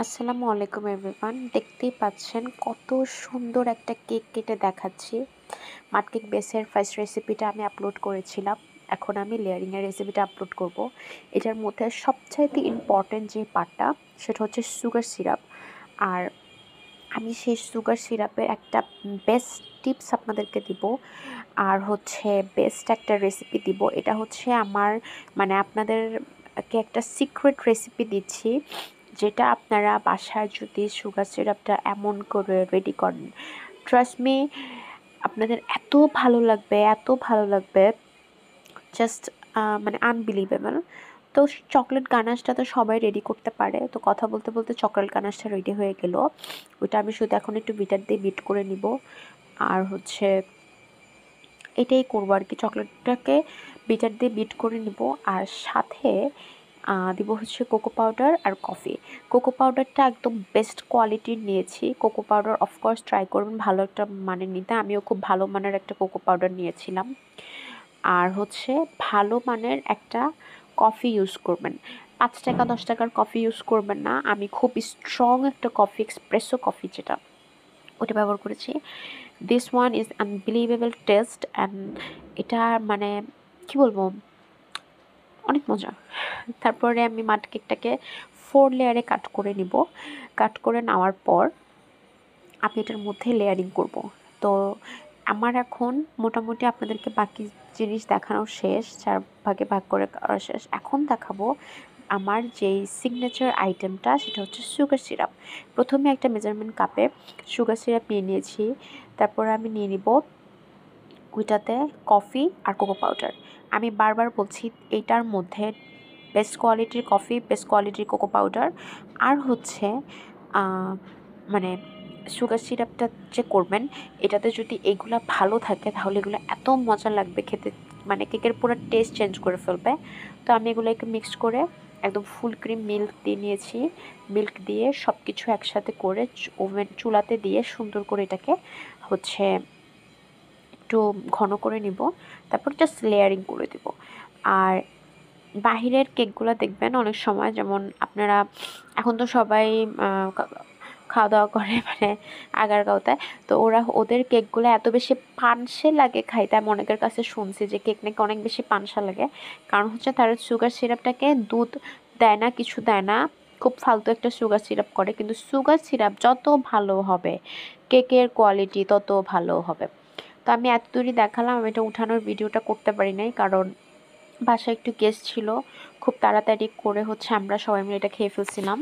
আসসালামু আলাইকুম এভরিওয়ান, দেখতেই পাচ্ছেন কত সুন্দর একটা কেক কেটে দেখাচ্ছি। মাট কেক বেসের ফার্স্ট রেসিপিটা আমি আপলোড করেছিলাম। এখন আমি লেয়ারিংয়ের রেসিপিটা আপলোড করব। এটার মধ্যে সবচাইতে ইম্পর্টেন্ট যে পার্টটা সেটা হচ্ছে সুগার সিরাপ। আর আমি সেই সুগার সিরাপের একটা বেস্ট টিপস আপনাদেরকে দিব, আর হচ্ছে বেস্ট একটা রেসিপি দিব। এটা হচ্ছে আমার আপনাদেরকে একটা সিক্রেট রেসিপি দিচ্ছি, যেটা আপনারা বাসায় যদি সুগার সিরাপটা এমন করে রেডি করেন, ট্রাস্ট মি, আপনাদের এত ভালো লাগবে, এত ভালো লাগবে, জাস্ট আনবিলিভেবল। তো চকলেট গানাশটা তো সবাই রেডি করতে পারে। তো কথা বলতে বলতে চকলেট গানাশটা রেডি হয়ে গেল। ওইটা আমি শুধু এখন একটু বিটার দিয়ে বিট করে নিব। আর হচ্ছে এটাই করবো আর কি, চকলেটটাকে বিটার দিয়ে বিট করে নিব। আর সাথে দিব হচ্ছে কোকো পাউডার আর কফি। কোকো পাউডারটা একদম বেস্ট কোয়ালিটির নিয়েছি। কোকো পাউডার অফকোর্স ট্রাই করবেন ভালো একটা মানের নিতে। আমিও খুব ভালো মানের একটা কোকো পাউডার নিয়েছিলাম। আর হচ্ছে ভালো মানের একটা কফি ইউজ করবেন। 5 টাকা 10 টাকার কফি ইউজ করবেন না। আমি খুব স্ট্রং একটা কফি, এক্সপ্রেসো কফি যেটা, ওটা ব্যবহার করেছি। This one is unbelievable test and এটা কি বলবো, অনেক মজা। তারপরে আমি মাট কেকটাকে 4 লেয়ারে কাট করে নিব। কাট করে নেওয়ার পর আমি এটার মধ্যে লেয়ারিং করব। তো আমার এখন মোটামুটি আপনাদেরকে বাকি জিনিস দেখানো শেষ, 4 ভাগে ভাগ করে করা শেষ। এখন দেখাবো আমার যেই সিগনেচার আইটেমটা, সেটা হচ্ছে সুগার সিরাপ। প্রথমে একটা মেজারমেন্ট কাপে সুগার সিরাপ নিয়ে নিয়েছি। তারপর আমি নিয়ে নিব ওইটাতে কফি আর কোকো পাউডার। আমি বারবার বলছি, এইটার মধ্যে বেস্ট কোয়ালিটির কফি, বেস্ট কোয়ালিটির কোকো পাউডার, আর হচ্ছে মানে সুগার সিরাপটা যে করবেন, এটাতে যদি এগুলা ভালো থাকে তাহলে এগুলো এত মজা লাগবে খেতে, কেকের পুরো টেস্ট চেঞ্জ করে ফেলবে। তো আমি এগুলোকে মিক্সড করে একদম ফুল ক্রিম মিল্ক দিয়ে নিয়েছি। মিল্ক দিয়ে সব কিছু একসাথে করে ওভেন চুলাতে দিয়ে সুন্দর করে এটাকে হচ্ছে একটু ঘন করে নিব। তারপর জাস্ট লেয়ারিং করে দিব। আর বাহিরের কেকগুলো দেখবেন অনেক সময়, যেমন আপনারা এখন তো সবাই খাওয়া দাওয়া করে আগারগাঁওতে, তো ওদের কেকগুলো এত বেশি পানসে লাগে খাইতে। আমি অনেকের কাছে শুনছি যে কেক নাকি অনেক বেশি পানসা লাগে, কারণ হচ্ছে তারা সুগার সিরাপটাকে দুধ দেয় না, কিছু দেয় না, খুব ফালতু একটা সুগার সিরাপ করে। কিন্তু সুগার সিরাপ যত ভালো হবে, কেকের কোয়ালিটি তত ভালো হবে। তো আমি এত দূরই দেখালাম। আমি এটা উঠানোর ভিডিওটা করতে পারি নাই, কারণ বাসায় একটু গেস্ট ছিল। খুব তাড়াতাড়ি করে হচ্ছে আমরা সবাই মিলে এটা খেয়ে ফেলছিলাম।